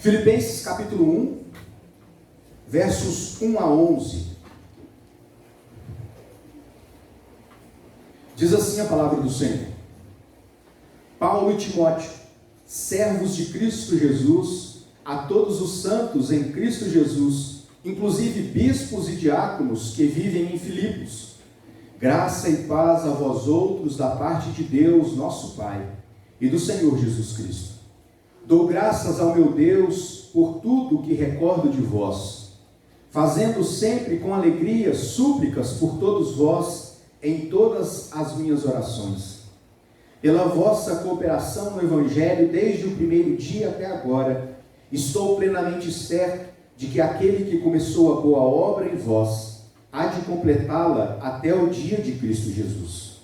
Filipenses capítulo 1, versos 1 a 11. Diz assim a palavra do Senhor: Paulo e Timóteo, servos de Cristo Jesus, a todos os santos em Cristo Jesus, inclusive bispos e diáconos que vivem em Filipos, graça e paz a vós outros da parte de Deus, nosso Pai, e do Senhor Jesus Cristo. Dou graças ao meu Deus por tudo o que recordo de vós, fazendo sempre com alegria súplicas por todos vós em todas as minhas orações, pela vossa cooperação no Evangelho desde o primeiro dia até agora. Estou plenamente certo de que aquele que começou a boa obra em vós há de completá-la até o dia de Cristo Jesus.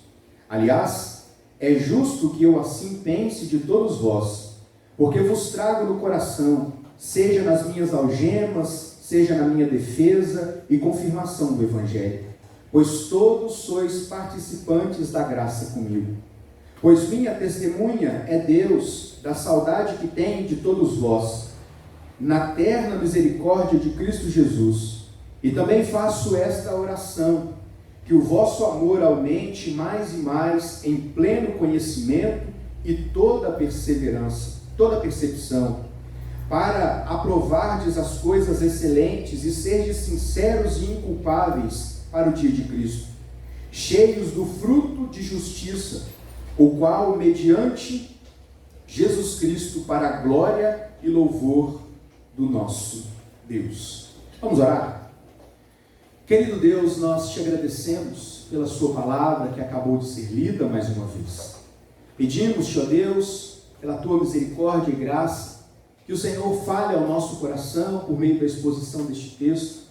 Aliás, é justo que eu assim pense de todos vós, porque vos trago no coração, seja nas minhas algemas, seja na minha defesa e confirmação do Evangelho, pois todos sois participantes da graça comigo. Pois minha testemunha é Deus da saudade que tenho de todos vós, na terna misericórdia de Cristo Jesus. E também faço esta oração, que o vosso amor aumente mais e mais em pleno conhecimento e toda perseverança, toda percepção, para aprovardes as coisas excelentes e serdes sinceros e inculpáveis para o dia de Cristo, cheios do fruto de justiça, o qual, mediante Jesus Cristo, para a glória e louvor do nosso Deus. Vamos orar? Querido Deus, nós te agradecemos pela sua palavra que acabou de ser lida mais uma vez. Pedimos-te, ó Deus, pela tua misericórdia e graça, que o Senhor fale ao nosso coração por meio da exposição deste texto,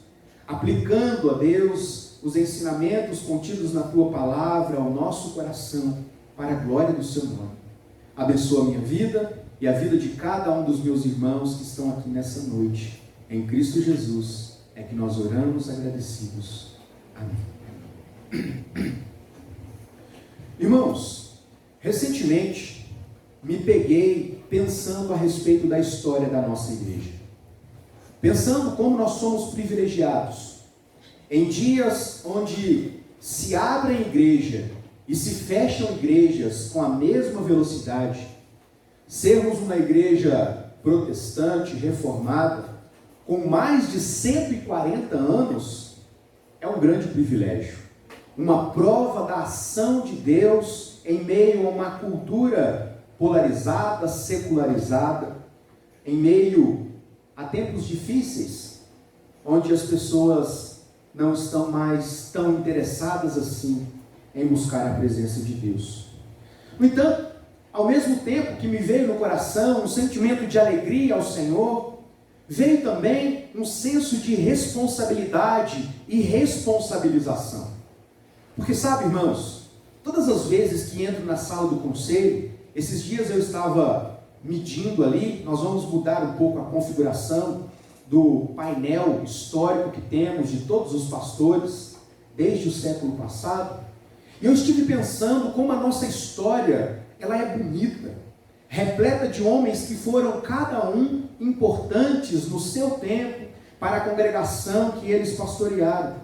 aplicando, ó Deus, os ensinamentos contidos na tua palavra ao nosso coração, para a glória do seu nome. Abençoa a minha vida e a vida de cada um dos meus irmãos que estão aqui nessa noite. Em Cristo Jesus é que nós oramos agradecidos. Amém. Irmãos, recentemente me peguei pensando a respeito da história da nossa igreja. Pensando como nós somos privilegiados. Em dias onde se abre a igreja e se fecham igrejas com a mesma velocidade, sermos uma igreja protestante, reformada, com mais de 140 anos, é um grande privilégio. Uma prova da ação de Deus em meio a uma cultura polarizada, secularizada, em meio a tempos difíceis, onde as pessoas não estão mais tão interessadas assim em buscar a presença de Deus. No entanto, ao mesmo tempo que me veio no coração um sentimento de alegria ao Senhor, veio também um senso de responsabilidade e responsabilização. Porque sabe, irmãos, todas as vezes que entro na sala do conselho, esses dias eu estava medindo ali, nós vamos mudar um pouco a configuração do painel histórico que temos de todos os pastores, desde o século passado, e eu estive pensando como a nossa história, ela é bonita, repleta de homens que foram cada um importantes no seu tempo para a congregação que eles pastorearam.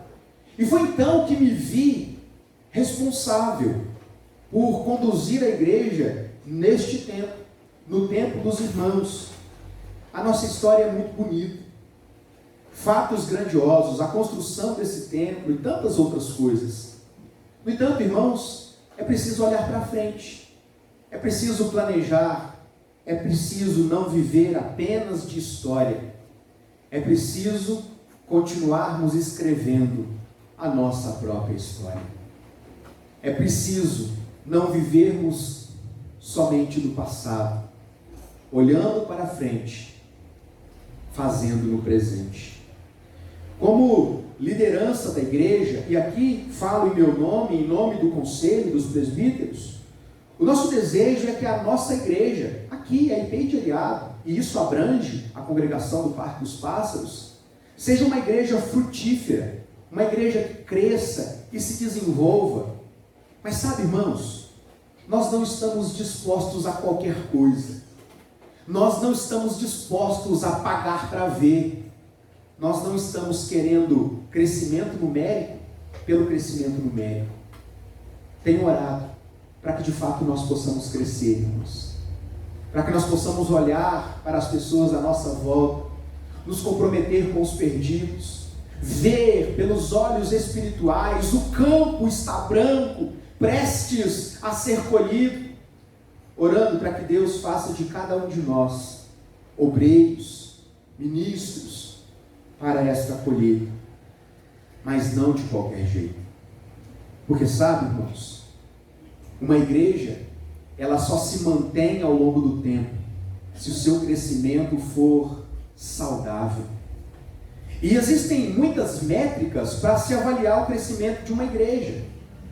E foi então que me vi responsável por conduzir a igreja neste tempo, no tempo dos irmãos. A nossa história é muito bonita. Fatos grandiosos, a construção desse templo e tantas outras coisas. No entanto, irmãos, é preciso olhar para frente, é preciso planejar, é preciso não viver apenas de história, é preciso continuarmos escrevendo a nossa própria história. É preciso não vivermos somente do passado, olhando para frente, fazendo no presente. Como liderança da igreja, e aqui falo em meu nome, em nome do conselho dos presbíteros, o nosso desejo é que a nossa igreja, aqui a IP de Ariado, e isso abrange a congregação do Parque dos Pássaros, seja uma igreja frutífera, uma igreja que cresça, que se desenvolva. Mas sabe, irmãos, nós não estamos dispostos a qualquer coisa. Nós não estamos dispostos a pagar para ver. Nós não estamos querendo crescimento numérico pelo crescimento numérico. Tenho orado para que de fato nós possamos crescer, irmãos. Para que nós possamos olhar para as pessoas à nossa volta, nos comprometer com os perdidos, ver pelos olhos espirituais, o campo está branco, prestes a ser colhido, orando para que Deus faça de cada um de nós obreiros, ministros para esta colheita, mas não de qualquer jeito. Porque sabe, irmãos, uma igreja, ela só se mantém ao longo do tempo se o seu crescimento for saudável. E existem muitas métricas para se avaliar o crescimento de uma igreja: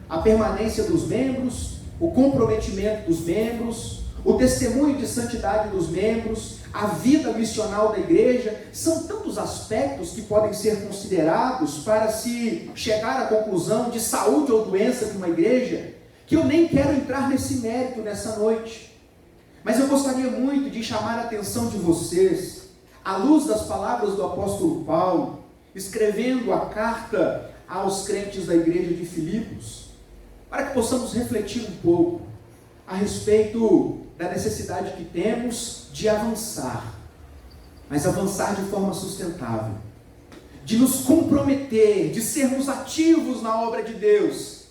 a permanência dos membros, o comprometimento dos membros, o testemunho de santidade dos membros, a vida missional da igreja. São tantos aspectos que podem ser considerados para se chegar à conclusão de saúde ou doença de uma igreja, que eu nem quero entrar nesse mérito nessa noite. Mas eu gostaria muito de chamar a atenção de vocês, à luz das palavras do apóstolo Paulo, escrevendo a carta aos crentes da igreja de Filipos, para que possamos refletir um pouco a respeito da necessidade que temos de avançar, mas avançar de forma sustentável, de nos comprometer, de sermos ativos na obra de Deus,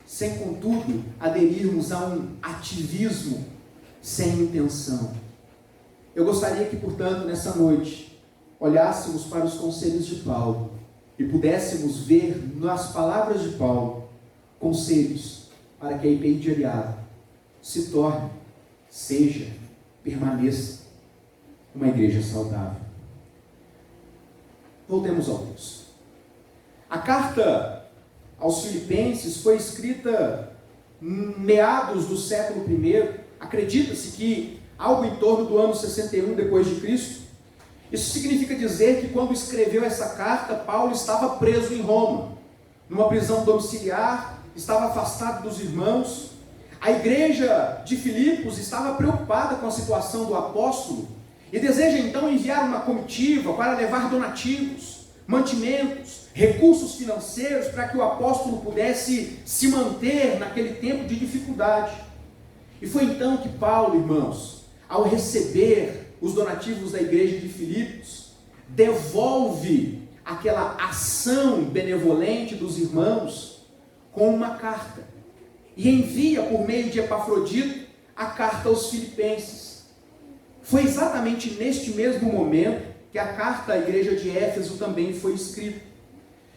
sem contudo aderirmos a um ativismo sem intenção. Eu gostaria que, portanto, nessa noite, olhássemos para os conselhos de Paulo e pudéssemos ver nas palavras de Paulo conselhos para que a IPI de Ariado se torne, seja, permaneça uma igreja saudável. Voltemos ao texto. A carta aos Filipenses foi escrita em meados do século I. Acredita-se que algo em torno do ano 61 depois de Cristo. Isso significa dizer que quando escreveu essa carta, Paulo estava preso em Roma, numa prisão domiciliar, estava afastado dos irmãos. A igreja de Filipos estava preocupada com a situação do apóstolo e deseja então enviar uma comitiva para levar donativos, mantimentos, recursos financeiros para que o apóstolo pudesse se manter naquele tempo de dificuldade. E foi então que Paulo, irmãos, ao receber os donativos da igreja de Filipos, devolve aquela ação benevolente dos irmãos com uma carta e envia por meio de Epafrodito a carta aos Filipenses. Foi exatamente neste mesmo momento que a carta à igreja de Éfeso também foi escrita.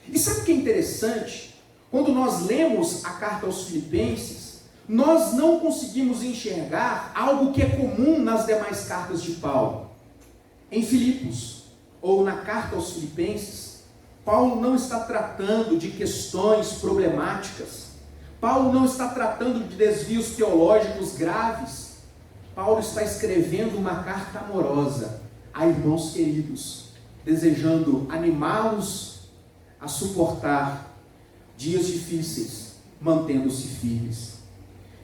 E sabe o que é interessante? Quando nós lemos a carta aos Filipenses, nós não conseguimos enxergar algo que é comum nas demais cartas de Paulo. Em Filipos, ou na carta aos Filipenses, Paulo não está tratando de questões problemáticas. Paulo não está tratando de desvios teológicos graves. Paulo está escrevendo uma carta amorosa a irmãos queridos, desejando animá-los a suportar dias difíceis, mantendo-se firmes.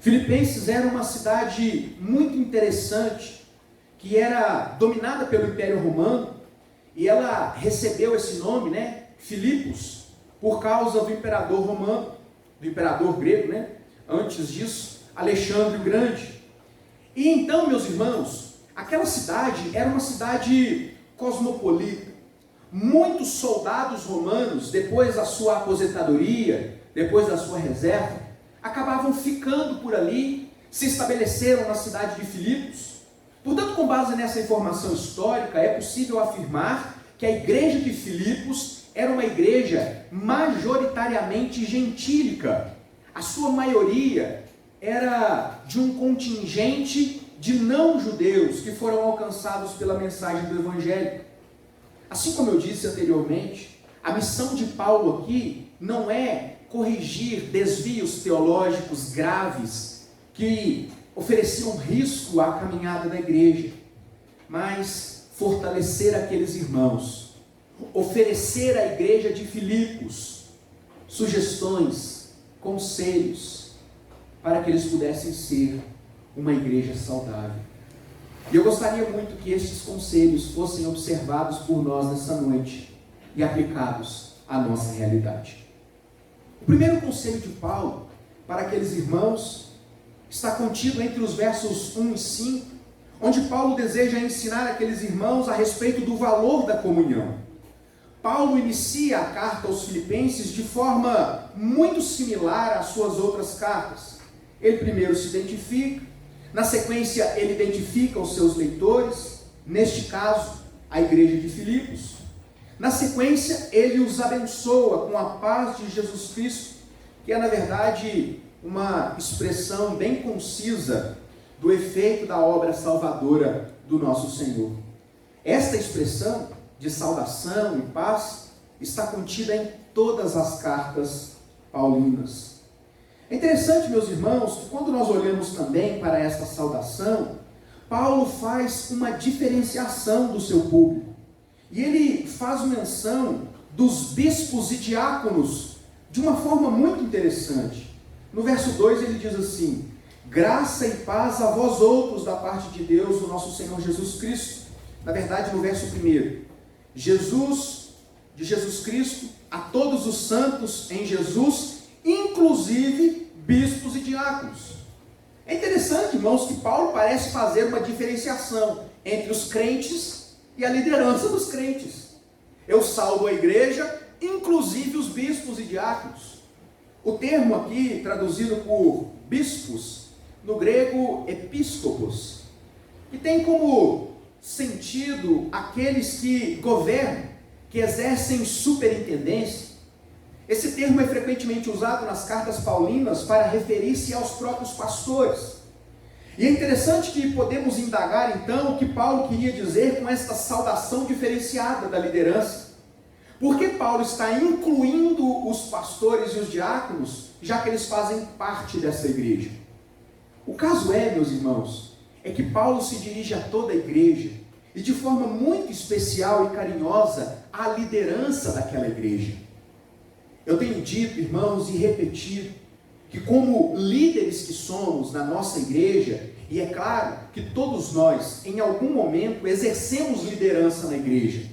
Filipenses era uma cidade muito interessante, que era dominada pelo Império Romano, e ela recebeu esse nome, Filipos, por causa do imperador romano, do imperador grego, antes disso, Alexandre o Grande. E então, meus irmãos, aquela cidade era uma cidade cosmopolita. Muitos soldados romanos, depois da sua aposentadoria, depois da sua reserva, acabavam ficando por ali, se estabeleceram na cidade de Filipos. Portanto, com base nessa informação histórica, é possível afirmar que a igreja de Filipos era uma igreja majoritariamente gentílica. A sua maioria era de um contingente de não-judeus que foram alcançados pela mensagem do Evangelho. Assim como eu disse anteriormente, a missão de Paulo aqui não é corrigir desvios teológicos graves que ofereciam risco à caminhada da igreja, mas fortalecer aqueles irmãos, oferecer à igreja de Filipos sugestões, conselhos, para que eles pudessem ser uma igreja saudável. E eu gostaria muito que estes conselhos fossem observados por nós nessa noite e aplicados à nossa realidade. O primeiro conselho de Paulo para aqueles irmãos está contido entre os versos 1 e 5, onde Paulo deseja ensinar aqueles irmãos a respeito do valor da comunhão. Paulo inicia a carta aos Filipenses de forma muito similar às suas outras cartas. Ele primeiro se identifica, na sequência ele identifica os seus leitores, neste caso, a igreja de Filipos. Na sequência, ele os abençoa com a paz de Jesus Cristo, que é na verdade uma expressão bem concisa do efeito da obra salvadora do nosso Senhor. Esta expressão de saudação e paz está contida em todas as cartas paulinas. É interessante, meus irmãos, que quando nós olhamos também para esta saudação, Paulo faz uma diferenciação do seu público. E ele faz menção dos bispos e diáconos de uma forma muito interessante. No verso 2 ele diz assim: graça e paz a vós outros da parte de Deus, o nosso Senhor Jesus Cristo. Na verdade, no verso 1, de Jesus Cristo, a todos os santos em Jesus, inclusive bispos e diáconos. É interessante, irmãos, que Paulo parece fazer uma diferenciação entre os crentes e a liderança dos crentes. Eu salvo a igreja, inclusive os bispos e diáconos. O termo aqui, traduzido por bispos, no grego episcopos, que tem como sentido aqueles que governam, que exercem superintendência. Esse termo é frequentemente usado nas cartas paulinas para referir-se aos próprios pastores. E é interessante que podemos indagar então o que Paulo queria dizer com esta saudação diferenciada da liderança. Por que Paulo está incluindo os pastores e os diáconos, já que eles fazem parte dessa igreja? O caso é, meus irmãos, é que Paulo se dirige a toda a igreja e de forma muito especial e carinhosa à liderança daquela igreja. Eu tenho dito, irmãos, e repetido, que como líderes que somos na nossa igreja, e é claro que todos nós, em algum momento, exercemos liderança na igreja.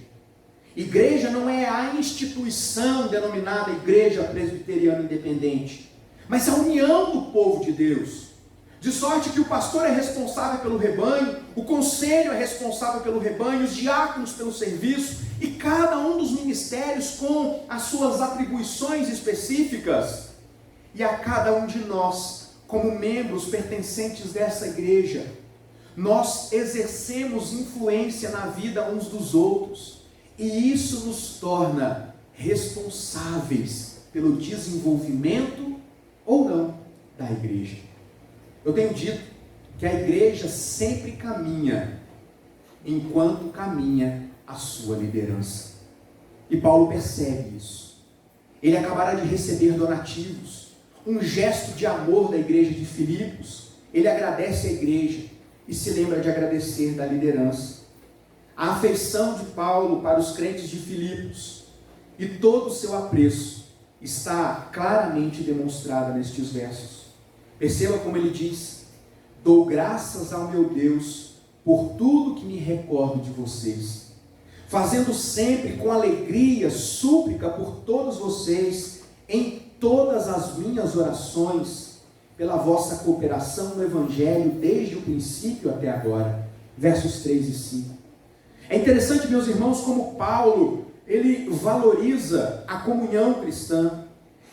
Igreja não é a instituição denominada Igreja Presbiteriana Independente, mas a união do povo de Deus. De sorte que o pastor é responsável pelo rebanho, o conselho é responsável pelo rebanho, os diáconos pelo serviço, e cada um dos ministérios com as suas atribuições específicas. E a cada um de nós, como membros pertencentes dessa igreja, nós exercemos influência na vida uns dos outros, e isso nos torna responsáveis pelo desenvolvimento ou não da igreja. Eu tenho dito que a igreja sempre caminha enquanto caminha a sua liderança. E Paulo percebe isso. Ele acabará de receber donativos, um gesto de amor da igreja de Filipos. Ele agradece a igreja e se lembra de agradecer da liderança. A afeição de Paulo para os crentes de Filipos e todo o seu apreço está claramente demonstrada nestes versos. Perceba como ele diz: dou graças ao meu Deus por tudo que me recordo de vocês, fazendo sempre com alegria súplica por todos vocês em todas as minhas orações, pela vossa cooperação no Evangelho desde o princípio até agora. Versos 3 e 5. É interessante, meus irmãos, como Paulo, ele valoriza a comunhão cristã.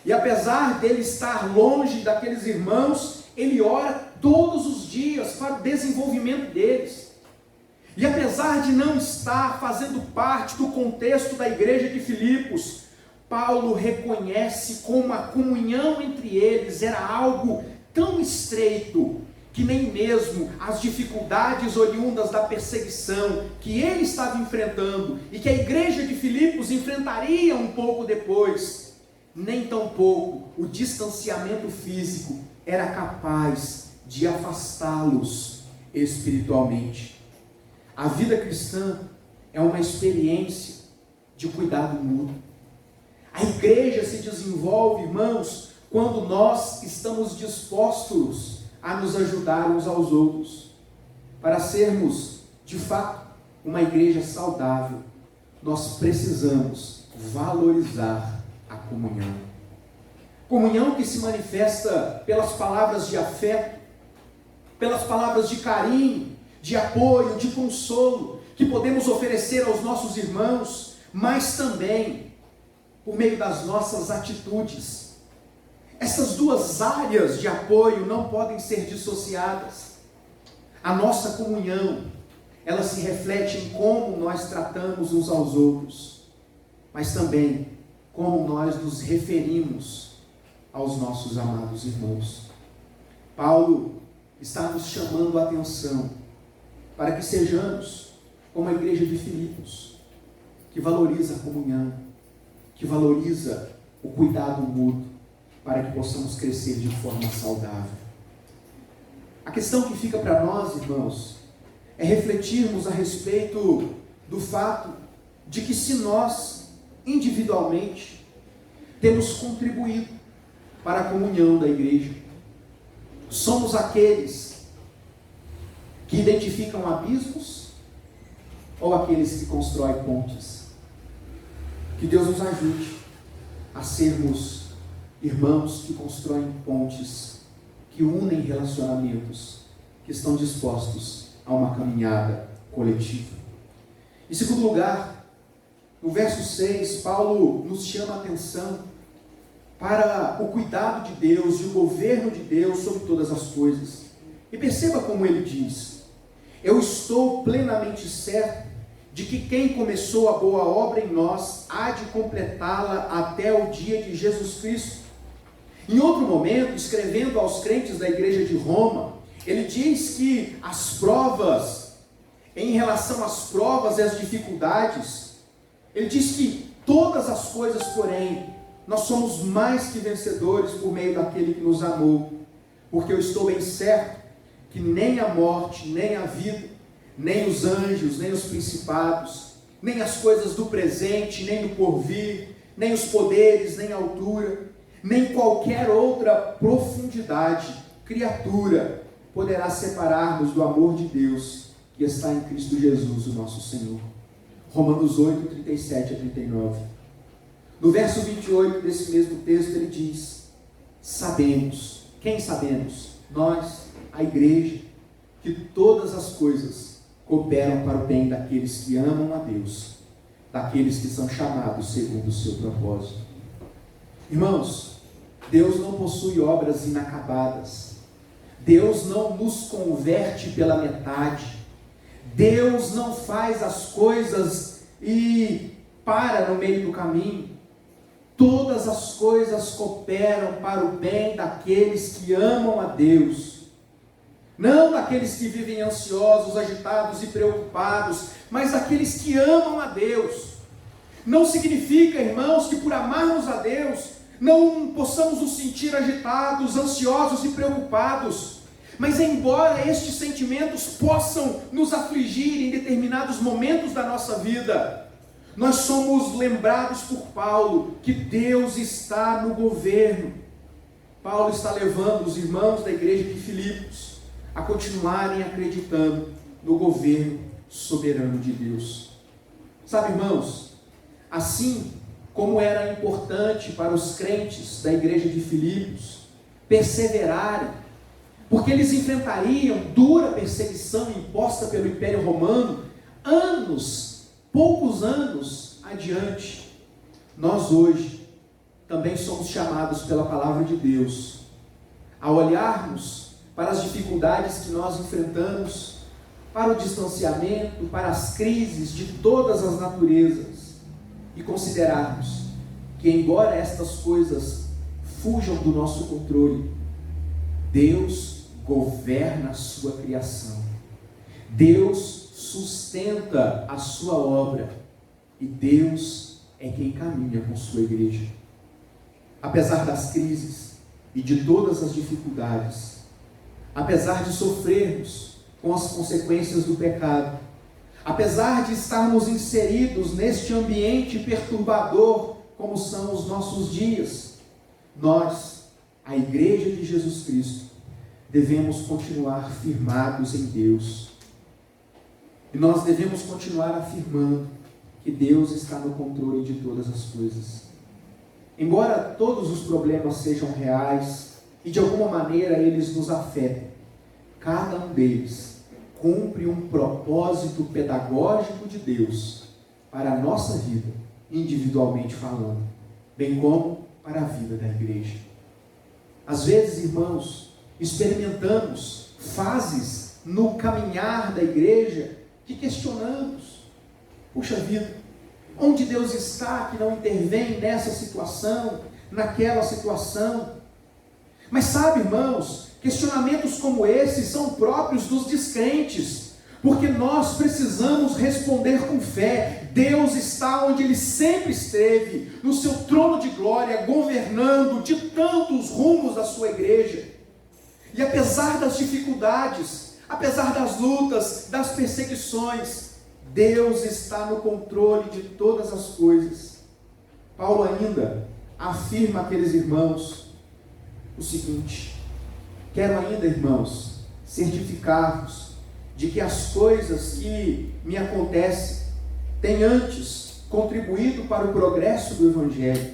E apesar dele estar longe daqueles irmãos, ele ora todos os dias para o desenvolvimento deles. E apesar de não estar fazendo parte do contexto da igreja de Filipos, Paulo reconhece como a comunhão entre eles era algo tão estreito, que nem mesmo as dificuldades oriundas da perseguição que ele estava enfrentando, e que a igreja de Filipos enfrentaria um pouco depois, nem tampouco o distanciamento físico era capaz de afastá-los espiritualmente. A vida cristã é uma experiência de cuidado mútuo. A igreja se desenvolve, irmãos, quando nós estamos dispostos a nos ajudar uns aos outros. Para sermos de fato, uma igreja saudável, nós precisamos valorizar a comunhão. Comunhão que se manifesta pelas palavras de afeto, pelas palavras de carinho, de apoio, de consolo, que podemos oferecer aos nossos irmãos, mas também por meio das nossas atitudes. Essas duas áreas de apoio não podem ser dissociadas. A nossa comunhão, ela se reflete em como nós tratamos uns aos outros, mas também como nós nos referimos aos nossos amados irmãos. Paulo está nos chamando a atenção para que sejamos como a igreja de Filipos, que valoriza a comunhão, que valoriza o cuidado mútuo, para que possamos crescer de forma saudável. A questão que fica para nós, irmãos, é refletirmos a respeito do fato de que se nós, individualmente, temos contribuído para a comunhão da igreja, somos aqueles que identificam abismos ou aqueles que constroem pontes? Que Deus nos ajude a sermos irmãos que constroem pontes, que unem relacionamentos, que estão dispostos a uma caminhada coletiva. Em segundo lugar, no verso 6, Paulo nos chama a atenção para o cuidado de Deus e o governo de Deus sobre todas as coisas. E perceba como ele diz: eu estou plenamente certo de que quem começou a boa obra em nós há de completá-la até o dia de Jesus Cristo. Em outro momento, escrevendo aos crentes da igreja de Roma, ele diz que as provas, em relação às provas e às dificuldades, ele diz que todas as coisas, porém, nós somos mais que vencedores por meio daquele que nos amou, porque eu estou bem certo que nem a morte, nem a vida, nem os anjos, nem os principados, nem as coisas do presente, nem do porvir, nem os poderes, nem a altura, nem qualquer outra profundidade, criatura, poderá separar-nos do amor de Deus que está em Cristo Jesus, o nosso Senhor. Romanos 8, 37 a 39. No verso 28 desse mesmo texto ele diz: sabemos, quem sabemos? Nós, a igreja, que todas as coisas cooperam para o bem daqueles que amam a Deus, daqueles que são chamados segundo o seu propósito. Irmãos, Deus não possui obras inacabadas. Deus não nos converte pela metade. Deus não faz as coisas e para no meio do caminho. Todas as coisas cooperam para o bem daqueles que amam a Deus. Não daqueles que vivem ansiosos, agitados e preocupados, mas daqueles que amam a Deus. Não significa, irmãos, que por amarmos a Deus, não possamos nos sentir agitados, ansiosos e preocupados. Mas embora estes sentimentos possam nos afligir em determinados momentos da nossa vida, nós somos lembrados por Paulo que Deus está no governo. Paulo está levando os irmãos da igreja de Filipos a continuarem acreditando no governo soberano de Deus. Sabe, irmãos, assim como era importante para os crentes da igreja de Filipos perseverarem, porque eles enfrentariam dura perseguição imposta pelo Império Romano poucos anos adiante, nós hoje também somos chamados pela palavra de Deus a olharmos para as dificuldades que nós enfrentamos, para o distanciamento, para as crises de todas as naturezas, e considerarmos que, embora estas coisas fujam do nosso controle, Deus governa a sua criação, Deus sustenta a sua obra, e Deus é quem caminha com sua igreja. Apesar das crises e de todas as dificuldades, apesar de sofrermos com as consequências do pecado, apesar de estarmos inseridos neste ambiente perturbador como são os nossos dias, nós, a igreja de Jesus Cristo, devemos continuar firmados em Deus. E nós devemos continuar afirmando que Deus está no controle de todas as coisas. Embora todos os problemas sejam reais e de alguma maneira eles nos afetem, cada um deles cumpre um propósito pedagógico de Deus para a nossa vida, individualmente falando, bem como para a vida da igreja. Às vezes, irmãos, experimentamos fases no caminhar da igreja que questionamos. Puxa vida, onde Deus está que não intervém nessa situação, naquela situação? Mas sabe, irmãos, questionamentos como esses são próprios dos descrentes, porque nós precisamos responder com fé. Deus está onde Ele sempre esteve, no seu trono de glória, governando, ditando os rumos da sua igreja. E apesar das dificuldades, apesar das lutas, das perseguições, Deus está no controle de todas as coisas. Paulo ainda afirma àqueles irmãos o seguinte: quero ainda, irmãos, certificar-vos de que as coisas que me acontecem têm antes contribuído para o progresso do Evangelho,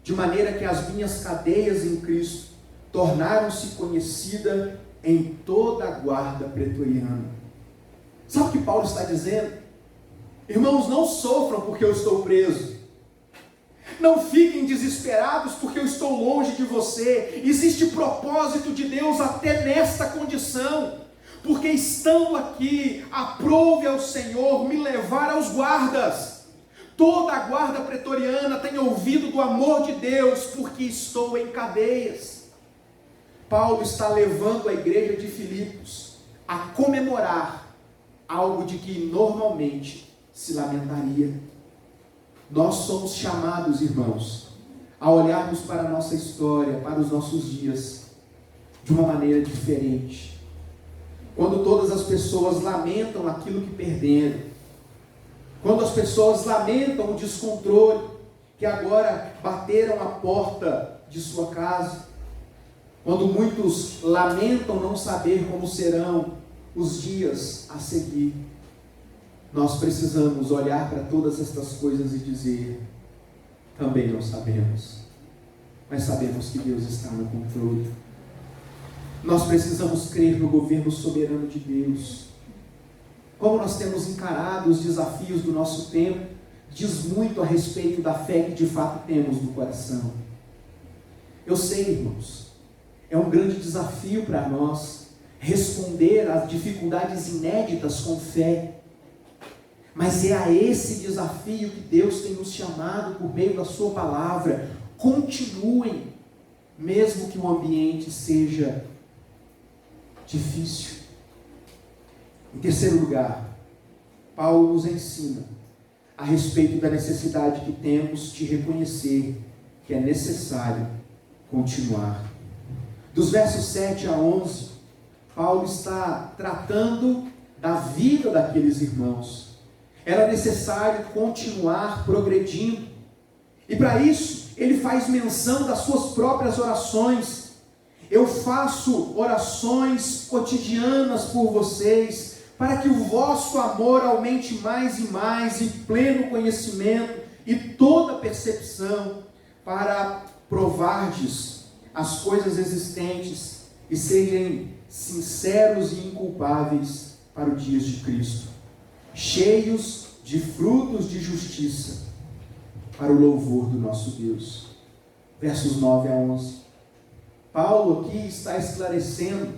de maneira que as minhas cadeias em Cristo tornaram-se conhecidas em toda a guarda pretoriana. Sabe o que Paulo está dizendo? Irmãos, não sofram porque eu estou preso. Não fiquem desesperados porque eu estou longe de você. Existe propósito de Deus até nesta condição. Porque estando aqui, aprove ao Senhor me levar aos guardas. Toda a guarda pretoriana tem ouvido do amor de Deus, porque estou em cadeias. Paulo está levando a igreja de Filipos a comemorar algo de que normalmente se lamentaria. Nós somos chamados, irmãos, a olharmos para a nossa história, para os nossos dias, de uma maneira diferente. Quando todas as pessoas lamentam aquilo que perderam, quando as pessoas lamentam o descontrole que agora bateram a porta de sua casa, quando muitos lamentam não saber como serão os dias a seguir, nós precisamos olhar para todas estas coisas e dizer: também não sabemos, mas sabemos que Deus está no controle. Nós precisamos crer no governo soberano de Deus. Como nós temos encarado os desafios do nosso tempo, diz muito a respeito da fé que de fato temos no coração. Eu sei, irmãos, é um grande desafio para nós responder às dificuldades inéditas com fé. Mas é a esse desafio que Deus tem nos chamado por meio da sua palavra. Continuem, mesmo que o ambiente seja difícil. Em terceiro lugar, Paulo nos ensina a respeito da necessidade que temos de reconhecer que é necessário continuar. Dos versos 7 a 11, Paulo está tratando da vida daqueles irmãos. Era necessário continuar progredindo. E para isso, ele faz menção das suas próprias orações. Eu faço orações cotidianas por vocês, para que o vosso amor aumente mais e mais, em pleno conhecimento e toda percepção, para provardes as coisas existentes e sejam sinceros e inculpáveis para o dia de Cristo, cheios de frutos de justiça, para o louvor do nosso Deus. Versos 9 a 11. Paulo aqui está esclarecendo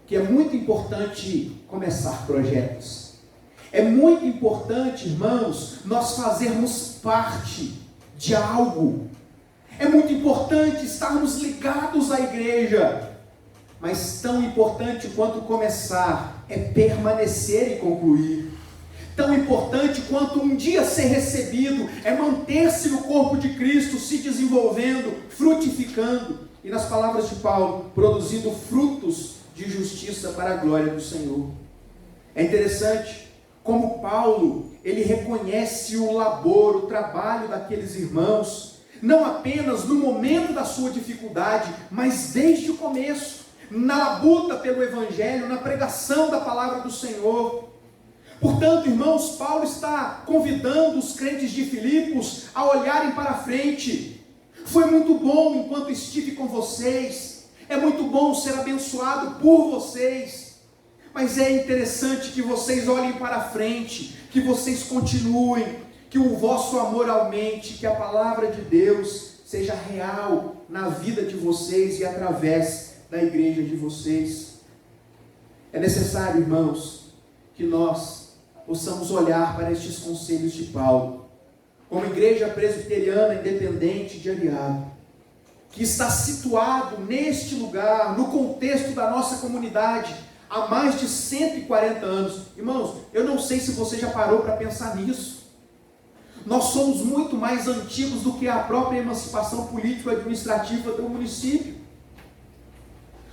que é muito importante começar projetos. É muito importante, irmãos, nós fazermos parte de algo. É muito importante estarmos ligados à igreja. Mas tão importante quanto começar é permanecer e concluir. Tão importante quanto um dia ser recebido é manter-se no corpo de Cristo, se desenvolvendo, frutificando. E nas palavras de Paulo, produzindo frutos de justiça para a glória do Senhor. É interessante como Paulo, ele reconhece o labor, o trabalho daqueles irmãos, não apenas no momento da sua dificuldade, mas desde o começo, na labuta pelo Evangelho, na pregação da palavra do Senhor. Portanto, irmãos, Paulo está convidando os crentes de Filipos a olharem para frente. Foi muito bom enquanto estive com vocês, é muito bom ser abençoado por vocês, mas é interessante que vocês olhem para frente, que vocês continuem, que o vosso amor aumente, que a palavra de Deus seja real na vida de vocês e através da igreja de vocês. É necessário, irmãos, que nós possamos olhar para estes conselhos de Paulo, como igreja presbiteriana independente de Ariado, que está situado neste lugar, no contexto da nossa comunidade, há mais de 140 anos. Irmãos, eu não sei se você já parou para pensar nisso. Nós somos muito mais antigos do que a própria emancipação político-administrativa do município.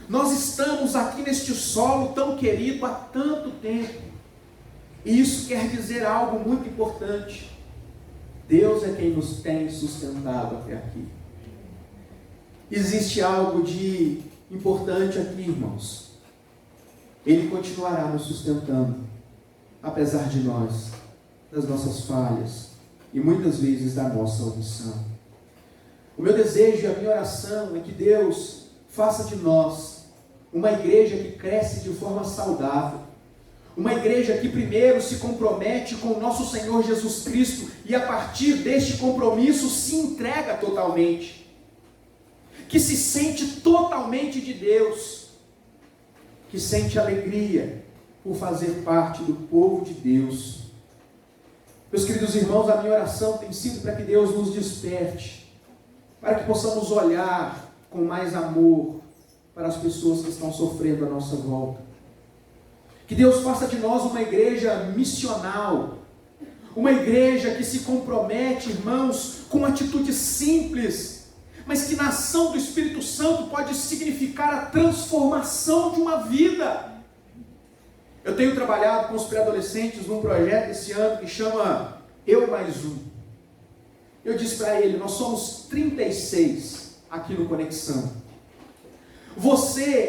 Nós estamos aqui neste solo tão querido há tanto tempo. E isso quer dizer algo muito importante. Deus é quem nos tem sustentado até aqui. Existe algo de importante aqui, irmãos. Ele continuará nos sustentando, apesar de nós, das nossas falhas e muitas vezes da nossa omissão. O meu desejo e a minha oração é que Deus faça de nós uma igreja que cresce de forma saudável, uma igreja que primeiro se compromete com o nosso Senhor Jesus Cristo e a partir deste compromisso se entrega totalmente, que se sente totalmente de Deus, que sente alegria por fazer parte do povo de Deus. Meus queridos irmãos, a minha oração tem sido para que Deus nos desperte, para que possamos olhar com mais amor para as pessoas que estão sofrendo à nossa volta. Que Deus faça de nós uma igreja missional, uma igreja que se compromete, irmãos, com atitudes simples, mas que na ação do Espírito Santo pode significar a transformação de uma vida. Eu tenho trabalhado com os pré-adolescentes num projeto esse ano que chama Eu Mais Um. Eu disse para ele, nós somos 36 aqui no Conexão.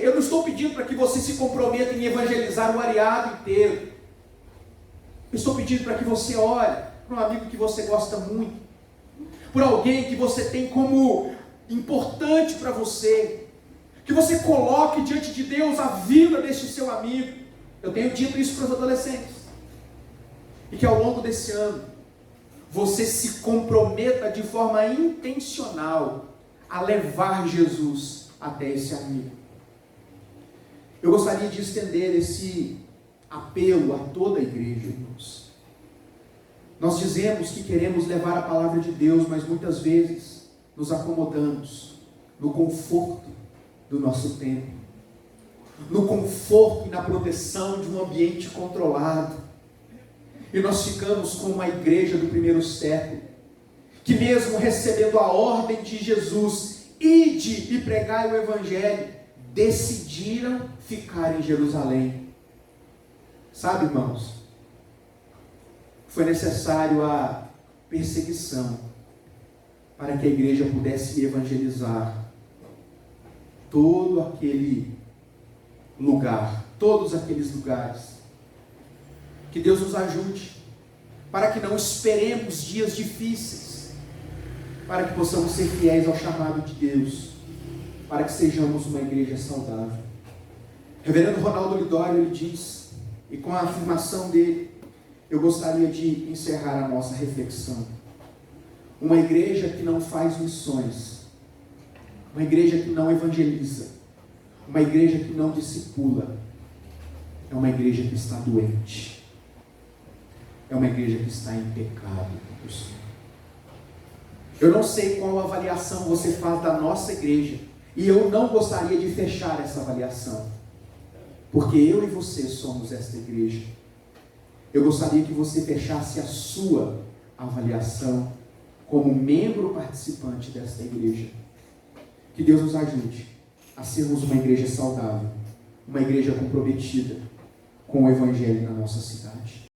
Eu não estou pedindo para que você se comprometa em evangelizar o Areado inteiro. Eu estou pedindo para que você ore para um amigo que você gosta muito, por alguém que você tem como importante para você, que você coloque diante de Deus a vida deste seu amigo. Eu tenho dito isso para os adolescentes. E que ao longo desse ano, você se comprometa de forma intencional a levar Jesus até esse amigo. Eu gostaria de estender esse apelo a toda a igreja, irmãos. Nós dizemos que queremos levar a palavra de Deus, mas muitas vezes nos acomodamos no conforto do nosso tempo, no conforto e na proteção de um ambiente controlado. E nós ficamos como uma igreja do primeiro século, que mesmo recebendo a ordem de Jesus, ide e pregai o Evangelho, decidiram ficar em Jerusalém. Sabe, irmãos, foi necessário a perseguição para que a igreja pudesse evangelizar todo aquele lugar, todos aqueles lugares. Que Deus nos ajude, para que não esperemos dias difíceis, para que possamos ser fiéis ao chamado de Deus, para que sejamos uma igreja saudável. Reverendo Ronaldo Lidório, ele diz, e com a afirmação dele, eu gostaria de encerrar a nossa reflexão. Uma igreja que não faz missões, uma igreja que não evangeliza, uma igreja que não discipula, é uma igreja que está doente. É uma igreja que está em pecado. Eu não sei qual avaliação você faz da nossa igreja, e eu não gostaria de fechar essa avaliação, porque eu e você somos esta igreja. Eu gostaria que você fechasse a sua avaliação como membro participante desta igreja. Que Deus nos ajude a sermos uma igreja saudável, uma igreja comprometida com o Evangelho na nossa cidade.